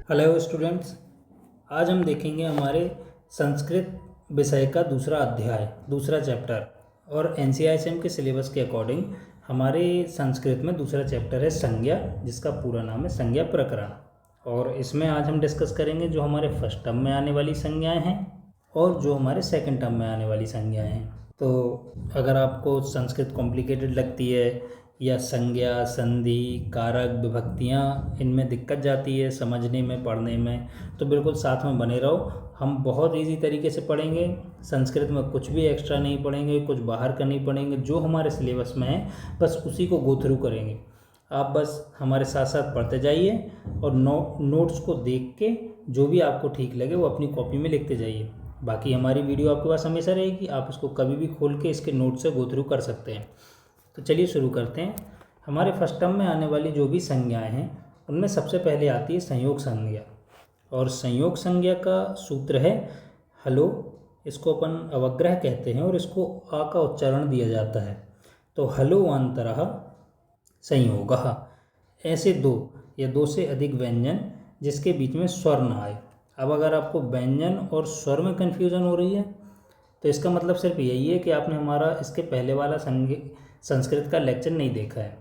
Hello students, आज हम देखेंगे हमारे संस्कृत विषय का दूसरा अध्याय, दूसरा चैप्टर। और एनसीईआरटी के सिलेबस के अकॉर्डिंग हमारे संस्कृत में दूसरा चैप्टर है संज्ञा, जिसका पूरा नाम है संज्ञा प्रकरण। और इसमें आज हम डिस्कस करेंगे जो हमारे फर्स्ट टर्म में आने वाली संज्ञाएं हैं और जो हमारे सेकंड टर्म में आने वाली संज्ञाएं हैं। तो अगर आपको संस्कृत कॉम्प्लिकेटेड लगती है या संज्ञा, संधि, कारक, विभक्तियाँ इनमें दिक्कत जाती है समझने में, पढ़ने में, तो बिल्कुल साथ में बने रहो। हम बहुत इजी तरीके से पढ़ेंगे। संस्कृत में कुछ भी एक्स्ट्रा नहीं पढ़ेंगे, कुछ बाहर का नहीं पढ़ेंगे, जो हमारे सिलेबस में है बस उसी को गो थ्रू करेंगे। आप बस हमारे साथ साथ पढ़ते जाइए और नोट्स को देख के जो भी आपको ठीक लगे वो अपनी कॉपी में लिखते जाइए। बाकी हमारी वीडियो आपके पास हमेशा रहेगी, आप इसको कभी भी खोल के इसके नोट से गो थ्रू कर सकते हैं। तो चलिए शुरू करते हैं। हमारे फर्स्ट टर्म में आने वाली जो भी संज्ञाएं हैं उनमें सबसे पहले आती है संयोग संज्ञा। और संयोग संज्ञा का सूत्र है हलो। इसको अपन अवग्रह कहते हैं और इसको आ का उच्चारण दिया जाता है। तो हलो अंतरः संयोगः। ऐसे दो या दो से अधिक व्यंजन जिसके बीच में स्वर न आए। अब अगर आपको व्यंजन और स्वर में कन्फ्यूज़न हो रही है तो इसका मतलब सिर्फ यही है कि आपने हमारा इसके पहले वाला संस्कृत का लेक्चर नहीं देखा है,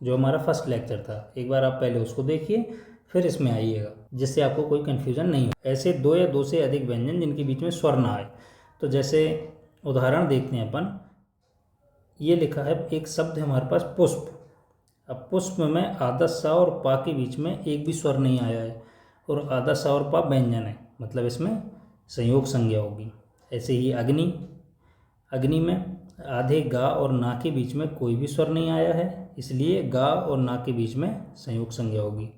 जो हमारा फर्स्ट लेक्चर था। एक बार आप पहले उसको देखिए, फिर इसमें आइएगा, जिससे आपको कोई कन्फ्यूज़न नहीं हो। ऐसे दो या दो से अधिक व्यंजन जिनके बीच में स्वर ना आए। तो जैसे उदाहरण देखते हैं अपन, ये लिखा है, एक शब्द है हमारे पास पुष्प। अब पुष्प में आधा सा और पा के बीच में एक भी स्वर नहीं आया है और आधा सा और पा व्यंजन है, मतलब इसमें संयोग संज्ञा होगी। ऐसे ही अग्नि, अग्नि में आधे गा और ना के बीच में कोई भी स्वर नहीं आया है, इसलिए गा और ना के बीच में संयोग संज्ञा होगी।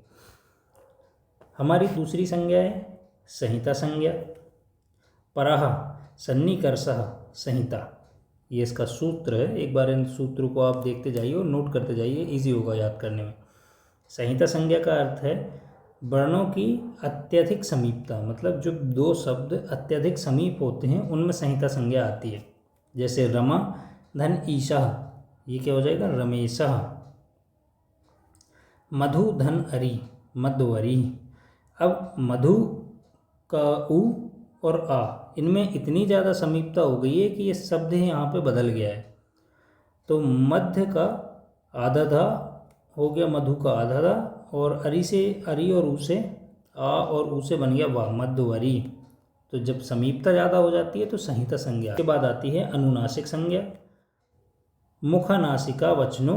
हमारी दूसरी संज्ञा है संहिता संज्ञा। परः सन्निकर्षः संहिता, ये इसका सूत्र है। एक बार इन सूत्रों को आप देखते जाइए और नोट करते जाइए, इजी होगा याद करने में। संहिता संज्ञा का अर्थ है वर्णों की अत्यधिक समीपता, मतलब जो दो शब्द अत्यधिक समीप होते हैं उनमें संहिता संज्ञा आती है। जैसे रमा धन ईशा, ये क्या हो जाएगा रमेशः। मधु धन अरि, मध्वरी। अब मधु का उ और आ, इनमें इतनी ज़्यादा समीपता हो गई है कि ये शब्द ही यहाँ पे बदल गया है। तो मध्य का आधा धा हो गया मधु का आधा धा, और अरि से, अरि और उ से, आ और उ से बन गया वाह, मध्वरी। तो जब समीपता ज़्यादा हो जाती है तो संहिता संज्ञा। के बाद आती है अनुनासिक संज्ञा। मुख नासिका वचनो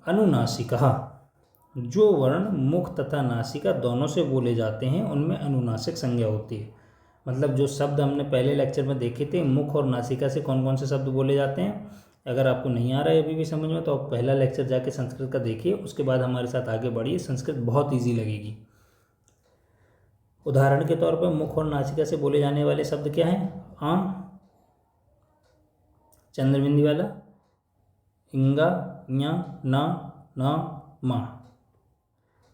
अनुनासिकः। जो वर्ण मुख तथा नासिका दोनों से बोले जाते हैं उनमें अनुनासिक संज्ञा होती है। मतलब जो शब्द हमने पहले लेक्चर में देखे थे, मुख और नासिका से कौन कौन से शब्द बोले जाते हैं, अगर आपको नहीं आ रहा है अभी भी समझ में तो आप पहला लेक्चर जाके संस्कृत का देखिए, उसके बाद हमारे साथ आगे बढ़िए। संस्कृत बहुत ईजी लगेगी। उदाहरण के तौर पर मुख और नासिका से बोले जाने वाले शब्द क्या हैं? आ, चंद्रबिंदी वाला, इंगा, ञा, ना, ना, मा,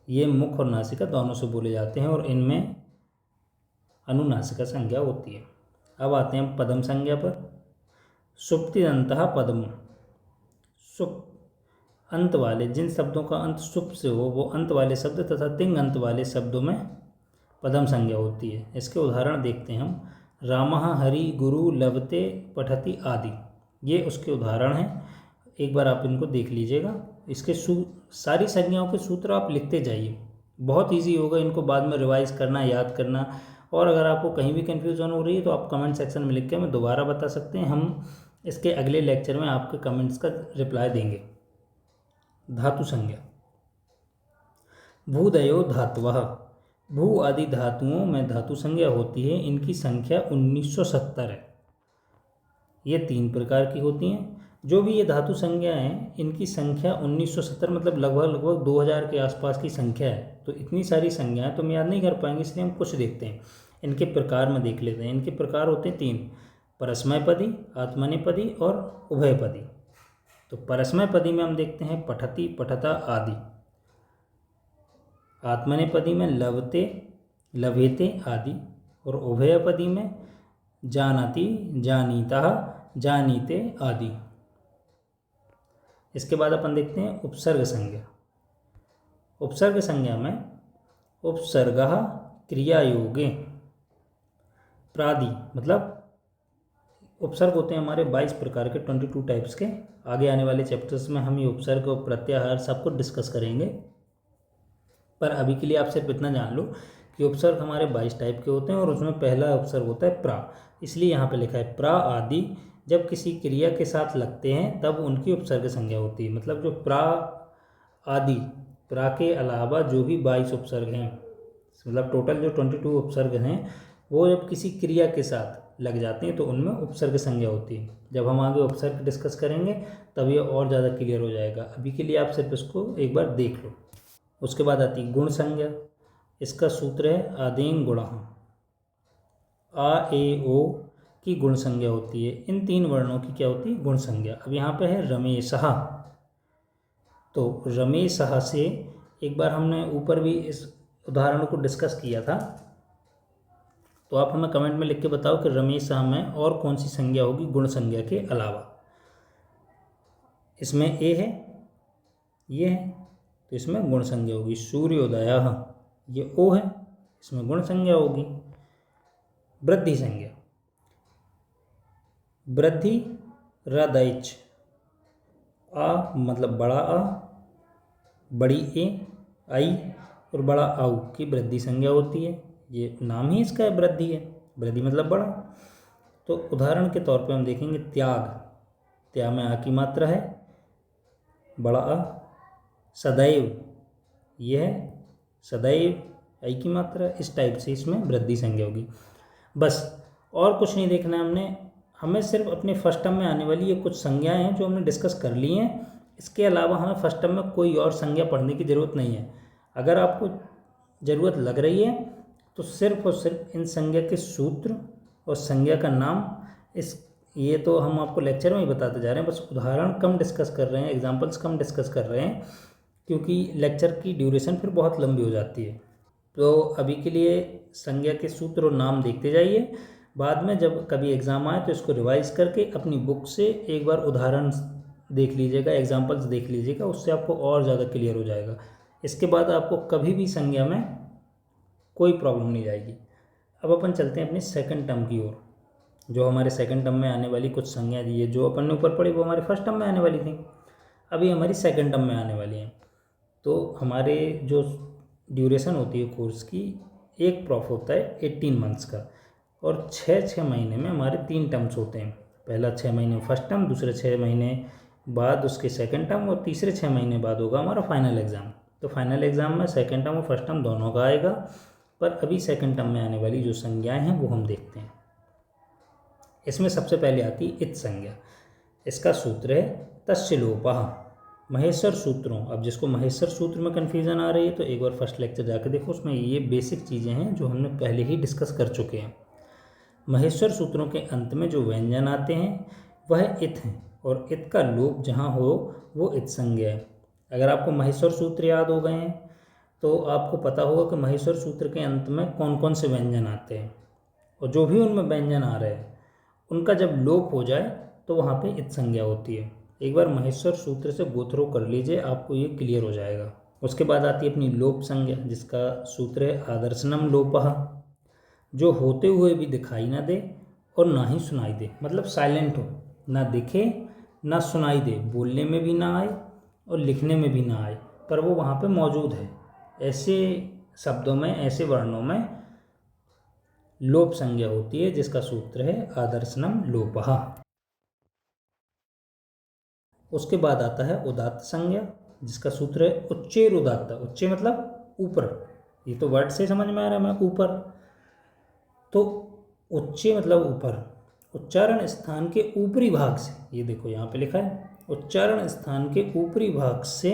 ये मुख और नासिका दोनों से बोले जाते हैं और इनमें अनुनासिका संज्ञा होती है। अब आते हैं पदम संज्ञा पर। सुप्तिदन्तः पदम। सुप अंत वाले, जिन शब्दों का अंत सुप से हो वो अंत वाले शब्द तथा तिंग अंत वाले शब्दों में पदम संज्ञा होती है। इसके उदाहरण देखते हैं हम। रामः हरि गुरु लभते पठति आदि, ये उसके उदाहरण हैं। एक बार आप इनको देख लीजिएगा। इसके सारी संज्ञाओं के सूत्र आप लिखते जाइए, बहुत इजी होगा इनको बाद में रिवाइज करना, याद करना। और अगर आपको कहीं भी कन्फ्यूजन हो रही है तो आप कमेंट सेक्शन में लिख के हमें दोबारा बता सकते हैं। हम इसके अगले लेक्चर में आपके कमेंट्स का रिप्लाई देंगे। धातु संज्ञा। भूदयो धातवः। भू आदि धातुओं में धातु संज्ञा होती है। इनकी संख्या 1970 है। ये 3 प्रकार की होती हैं। जो भी ये धातु संज्ञा हैं इनकी संख्या 1970, मतलब लगभग 2000 के आसपास की संख्या है। तो इतनी सारी संज्ञाएं तो हम याद नहीं कर पाएंगे, इसलिए हम कुछ देखते हैं, इनके प्रकार में देख लेते हैं। इनके प्रकार होते हैं 3, परस्मैपदी, आत्मनेपदी और उभयपदी। तो परस्मैपदी में हम देखते हैं पठति, पठता आदि। आत्मनेपदी में लभते, लभेते आदि। और उभयपदी में जानाति, जानीतः, जानीते आदि। इसके बाद अपन देखते हैं उपसर्ग संज्ञा। उपसर्ग संज्ञा में उपसर्गः क्रियायोगे। प्रादि मतलब उपसर्ग होते हैं हमारे 22 प्रकार के, 22 टाइप्स के। आगे आने वाले चैप्टर्स में हम ये उपसर्ग और प्रत्याहार सबको डिस्कस करेंगे, पर अभी के लिए आप सिर्फ इतना जान लो कि उपसर्ग हमारे 22 टाइप के होते हैं और उसमें पहला उपसर्ग होता है प्रा। इसलिए यहाँ पे लिखा है प्रा आदि जब किसी क्रिया के साथ लगते हैं तब उनकी उपसर्ग संज्ञा होती है। मतलब जो प्रा आदि, प्रा के अलावा जो भी 22 उपसर्ग हैं, मतलब टोटल जो 22 उपसर्ग हैं, वो जब किसी क्रिया के साथ लग जाते हैं तो उनमें उपसर्ग संज्ञा होती है। जब हम आगे उपसर्ग डिस्कस करेंगे तब ये और ज़्यादा क्लियर हो जाएगा। अभी के लिए आप सिर्फ इसको एक बार देख लो। उसके बाद आती है गुण संज्ञा। इसका सूत्र है आदेन गुणः। आ ए ओ की गुण संज्ञा होती है। इन 3 वर्णों की क्या होती है? गुण संज्ञा। अब यहाँ पे है रमेशः, तो रमेशः से एक बार हमने ऊपर भी इस उदाहरण को डिस्कस किया था, तो आप हमें कमेंट में लिख के बताओ कि रमेशः में और कौन सी संज्ञा होगी गुण संज्ञा के अलावा। इसमें ए है, ये है, तो इसमें गुण संज्ञा होगी। सूर्योदयः, ये ओ है, इसमें गुण संज्ञा होगी। वृद्धि संज्ञा, वृद्धि रदैच, आ मतलब बड़ा आ, बड़ी ए, आई और बड़ा आउ की वृद्धि संज्ञा होती है। ये नाम ही इसका वृद्धि है, वृद्धि मतलब बड़ा। तो उदाहरण के तौर पे हम देखेंगे त्याग, त्या में आ की मात्रा है, बड़ा आ। सदैव, यह है सदैव, आई की मात्रा। इस टाइप से इसमें वृद्धि संज्ञा होगी। बस और कुछ नहीं देखना है हमें सिर्फ अपने फर्स्ट टर्म में आने वाली ये कुछ संज्ञाएं हैं जो हमने डिस्कस कर ली हैं। इसके अलावा हमें फर्स्ट टर्म में कोई और संज्ञा पढ़ने की ज़रूरत नहीं है। अगर आपको ज़रूरत लग रही है तो सिर्फ और सिर्फ इन संज्ञा के सूत्र और संज्ञा का नाम, ये तो हम आपको लेक्चर में ही बताते जा रहे हैं, बस उदाहरण कम डिस्कस कर रहे हैं, एग्जाम्पल्स कम डिस्कस कर रहे हैं, क्योंकि लेक्चर की ड्यूरेशन फिर बहुत लंबी हो जाती है। तो अभी के लिए संज्ञा के सूत्र और नाम देखते जाइए। बाद में जब कभी एग्ज़ाम आए तो इसको रिवाइज करके अपनी बुक से एक बार उदाहरण देख लीजिएगा, एग्जाम्पल्स देख लीजिएगा, उससे आपको और ज़्यादा क्लियर हो जाएगा। इसके बाद आपको कभी भी संज्ञा में कोई प्रॉब्लम नहीं आएगी। अब अपन चलते हैं अपने सेकंड टर्म की ओर। जो हमारे सेकंड टर्म में आने वाली कुछ संज्ञा दी है, जो अपन ने ऊपर पढ़ी वो हमारे फर्स्ट टर्म में आने वाली थी, अभी हमारी सेकंड टर्म में आने वाली हैं। तो हमारे जो ड्यूरेशन होती है कोर्स की, एक प्रॉफ होता है 18 मंथ्स का, और 6 महीने में हमारे 3 टर्म्स होते हैं। पहला 6 महीने फर्स्ट टर्म, दूसरे 6 महीने बाद उसके सेकंड टर्म, और तीसरे 6 महीने बाद होगा हमारा फाइनल एग्ज़ाम। तो फाइनल एग्ज़ाम में सेकंड टर्म और फर्स्ट टर्म दोनों का आएगा, पर अभी सेकंड टर्म में आने वाली जो संज्ञाएँ हैं वो हम देखते हैं। इसमें सबसे पहले आती है इत संज्ञा। इसका सूत्र है तस्य लोपः। महेश्वर सूत्रों, अब जिसको महेश्वर सूत्र में कन्फ्यूज़न आ रही है तो एक बार फर्स्ट लेक्चर जाकर देखो, उसमें ये बेसिक चीज़ें हैं जो हमने पहले ही डिस्कस कर चुके हैं। महेश्वर सूत्रों के अंत में जो व्यंजन आते हैं वह इत हैं, और इत का लोप जहाँ हो वो इत संज्ञा है। अगर आपको महेश्वर सूत्र याद हो गए हैं तो आपको पता होगा कि महेश्वर सूत्र के अंत में कौन कौन से व्यंजन आते हैं, और जो भी उनमें व्यंजन आ रहे हैं उनका जब लोप हो जाए तो वहाँ पे इत संज्ञा होती है। एक बार महेश्वर सूत्र से गो थ्रू कर लीजिए, आपको ये क्लियर हो जाएगा। उसके बाद आती है अपनी लोप संज्ञा, जिसका सूत्र है आदर्शनम लोपः। जो होते हुए भी दिखाई ना दे और ना ही सुनाई दे, मतलब साइलेंट हो, ना दिखे ना सुनाई दे, बोलने में भी ना आए और लिखने में भी ना आए, पर वो वहाँ पे मौजूद है। ऐसे शब्दों में, ऐसे वर्णों में लोप संज्ञा होती है, जिसका सूत्र है आदर्शनम लोपः। उसके बाद आता है उदात्त संज्ञा, जिसका सूत्र है उच्चेर उदात्त। उच्चे मतलब ऊपर, ये तो वर्ड से समझ में आ रहा है मैं, ऊपर। तो उच्चे मतलब ऊपर, उच्चारण स्थान के ऊपरी भाग से, ये देखो यहाँ पे लिखा है, उच्चारण स्थान के ऊपरी भाग से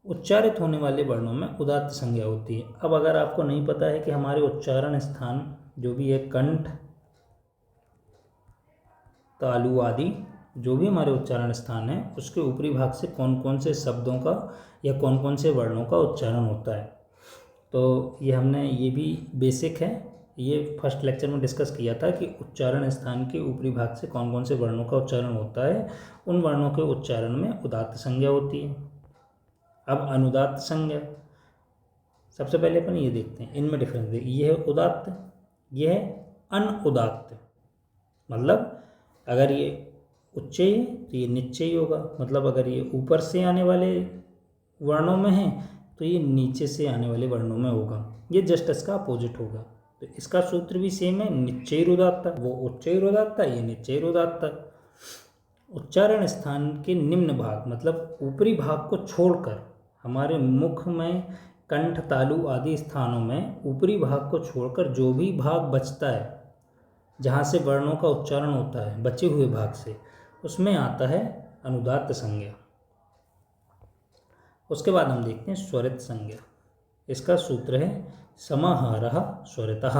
उच्चारित होने वाले वर्णों में उदात्त संज्ञा होती है। अब अगर आपको नहीं पता है कि हमारे उच्चारण स्थान जो भी है, कंठ, तालु आदि जो भी हमारे उच्चारण स्थान है, उसके ऊपरी भाग से कौन कौन से शब्दों का या कौन कौन से वर्णों का उच्चारण होता है, तो ये हमने, ये भी बेसिक है, ये फर्स्ट लेक्चर में डिस्कस किया था कि उच्चारण स्थान के ऊपरी भाग से कौन कौन से वर्णों का उच्चारण होता है। उन वर्णों के उच्चारण में उदात्त संज्ञा होती है। अब अनुदात्त संज्ञा, सबसे पहले अपन ये देखते हैं, इनमें डिफरेंस देखिए। ये है उदात्त, ये है अनुदात्त। मतलब अगर ये उच्चयी है तो ये निश्चयी होगा, मतलब अगर ये ऊपर से आने वाले वर्णों में है तो ये नीचे से आने वाले वर्णों में होगा। ये जस्ट इसका अपोजिट होगा। तो इसका सूत्र भी सेम है, निश्चयी रुदात्त, वो उच्चयी रुदात्त, ये निश्चयी रुदात्त। उच्चारण स्थान के निम्न भाग, मतलब ऊपरी भाग को छोड़कर, हमारे मुख में कंठ, तालु आदि स्थानों में ऊपरी भाग को छोड़कर जो भी भाग बचता है, जहाँ से वर्णों का उच्चारण होता है, बचे हुए भाग से, उसमें आता है अनुदात्त संज्ञा। उसके बाद हम देखते हैं स्वरित संज्ञा। इसका सूत्र है समाहारः स्वरितः।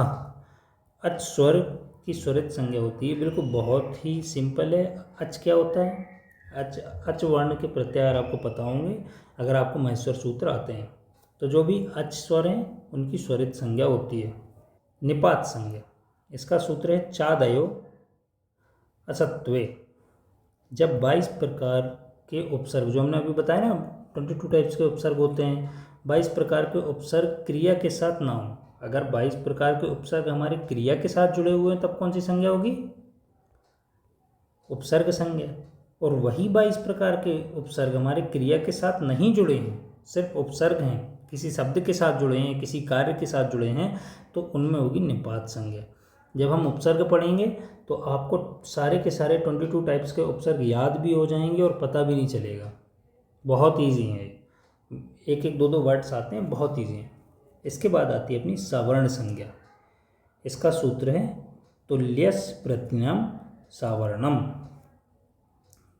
अच स्वर की स्वरित संज्ञा होती है, बिल्कुल बहुत ही सिंपल है। अच क्या होता है? अच वर्ण के प्रत्याहार आपको पता होंगे अगर आपको महेश्वर सूत्र आते हैं। तो जो भी अच स्वर हैं उनकी स्वरित संज्ञा होती है। निपात संज्ञा, इसका सूत्र है चादयो असत्वे। जब 22 प्रकार के उपसर्ग, जो हमने अभी बताया ना 22 टाइप्स के उपसर्ग होते हैं, 22 प्रकार के उपसर्ग क्रिया के साथ ना हो। अगर 22 प्रकार के उपसर्ग हमारे क्रिया के साथ जुड़े हुए हैं तब कौन सी संज्ञा होगी? उपसर्ग संज्ञा। और वही 22 प्रकार के उपसर्ग हमारे क्रिया के साथ नहीं जुड़े हैं, सिर्फ उपसर्ग हैं, किसी शब्द के साथ जुड़े हैं, किसी कार्य के साथ जुड़े हैं, तो उनमें होगी निपात संज्ञा। जब हम उपसर्ग पढ़ेंगे तो आपको सारे के सारे 22 टाइप्स के उपसर्ग याद भी हो जाएंगे और पता भी नहीं चलेगा। बहुत ईजी है, एक एक दो दो वर्ड्स आते हैं, बहुत ईजी हैं। इसके बाद आती है अपनी सवर्ण संज्ञा। इसका सूत्र है तुल्यस् प्रत्ययम सवर्णम।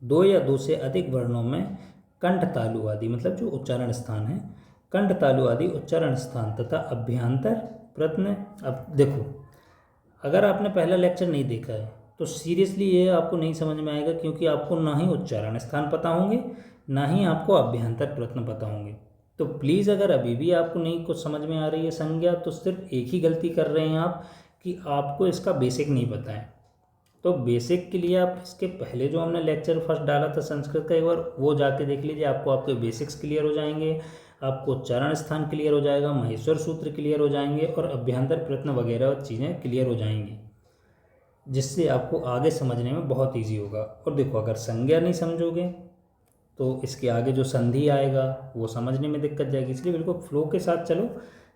2 या 2 से अधिक वर्णों में कंठ, तालु आदि, मतलब जो उच्चारण स्थान है, कंठ, तालु आदि उच्चारण स्थान तथा अभ्यंतर प्रत्यय। अब देखो, अगर आपने पहला लेक्चर नहीं देखा है तो सीरियसली ये आपको नहीं समझ में आएगा, क्योंकि आपको ना ही उच्चारण स्थान पता होंगे, ना ही आपको अभ्यंतर प्रत्यय पता होंगे। तो प्लीज़, अगर अभी भी आपको नहीं कुछ समझ में आ रही है संज्ञा, तो सिर्फ एक ही गलती कर रहे हैं आप कि आपको इसका बेसिक नहीं पता है। तो बेसिक के लिए आप इसके पहले जो हमने लेक्चर फर्स्ट डाला था संस्कृत का, एक बार वो जाके देख लीजिए, आपको आपके बेसिक्स क्लियर हो जाएंगे, आपको उच्चारण स्थान क्लियर हो जाएगा, महेश्वर सूत्र क्लियर हो जाएंगे और अभ्यंतर प्रत्यय वगैरह चीज़ें क्लियर हो जाएंगी, जिससे आपको आगे समझने में बहुत ईजी होगा। और देखो, अगर संज्ञा नहीं समझोगे तो इसके आगे जो संधि आएगा वो समझने में दिक्कत जाएगी। इसलिए बिल्कुल फ्लो के साथ चलो,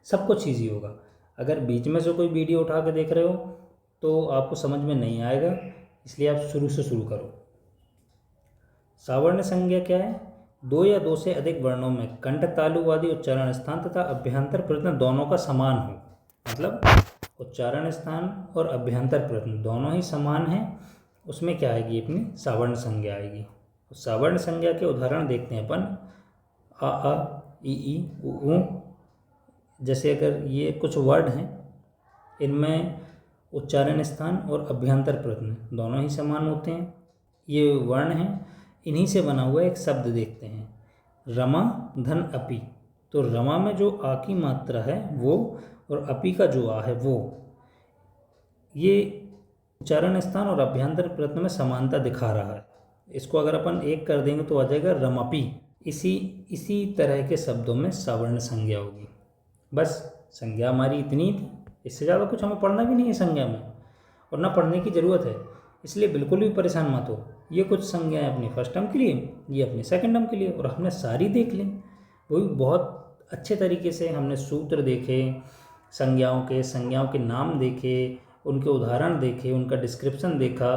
सब कुछ ईजी होगा। अगर बीच में से कोई वीडियो उठा के देख रहे हो तो आपको समझ में नहीं आएगा, इसलिए आप शुरू से शुरू करो। सवर्ण संज्ञा क्या है? 2 या 2 से अधिक वर्णों में कंठ, तालु आदि उच्चारण स्थान तथा अभ्यंतर प्रत्यय दोनों का समान हो, मतलब उच्चारण स्थान और अभ्यंतर प्रत्यय दोनों ही समान हैं, उसमें क्या आएगी? अपनी सवर्ण संज्ञा आएगी। सवर्ण संज्ञा के उदाहरण देखते हैं अपन। आ, ई, उ। जैसे अगर ये कुछ वर्ड हैं, इनमें उच्चारण स्थान और अभ्यंतर प्रत्यय दोनों ही समान होते हैं, ये वर्ण हैं, इन्हीं से बना हुआ एक शब्द देखते हैं, रमा धन अपि। तो रमा में जो आ की मात्रा है वो, और अपि का जो आ है वो, ये उच्चारण स्थान और अभ्यंतर प्रत्यय में समानता दिखा रहा है। इसको अगर अपन एक कर देंगे तो आ जाएगा रमपि। इसी तरह के शब्दों में सवर्ण संज्ञा होगी। बस संज्ञा हमारी इतनी थी, इससे ज़्यादा कुछ हमें पढ़ना भी नहीं है संज्ञा में, और ना पढ़ने की ज़रूरत है, इसलिए बिल्कुल भी परेशान मत हो। ये कुछ संज्ञाएं अपनी फर्स्ट टर्म के लिए, ये अपने सेकंड टर्म के लिए, और हमने सारी देख ली, वो भी बहुत अच्छे तरीके से। हमने सूत्र देखे, संज्ञाओं के नाम देखे, उनके उदाहरण देखे, उनका डिस्क्रिप्शन देखा,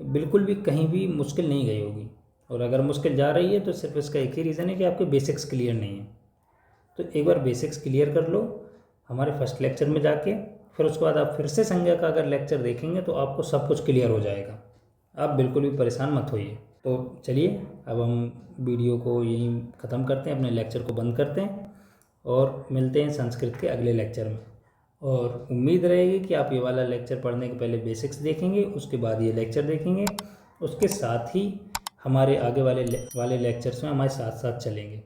बिल्कुल भी कहीं भी मुश्किल नहीं गई होगी। और अगर मुश्किल जा रही है तो सिर्फ इसका एक ही रीज़न है कि आपके बेसिक्स क्लियर नहीं है। तो एक बार बेसिक्स क्लियर कर लो हमारे फर्स्ट लेक्चर में जाके, फिर उसके बाद आप फिर से संज्ञा का अगर लेक्चर देखेंगे तो आपको सब कुछ क्लियर हो जाएगा। आप बिल्कुल भी परेशान मत होइए। तो चलिए, अब हम वीडियो को यहीं ख़त्म करते हैं, अपने लेक्चर को बंद करते हैं और मिलते हैं संस्कृत के अगले लेक्चर में। और उम्मीद रहेगी कि आप ये वाला लेक्चर पढ़ने के पहले बेसिक्स देखेंगे, उसके बाद ये लेक्चर देखेंगे, उसके साथ ही हमारे आगे वाले लेक्चर्स में हमारे साथ साथ चलेंगे।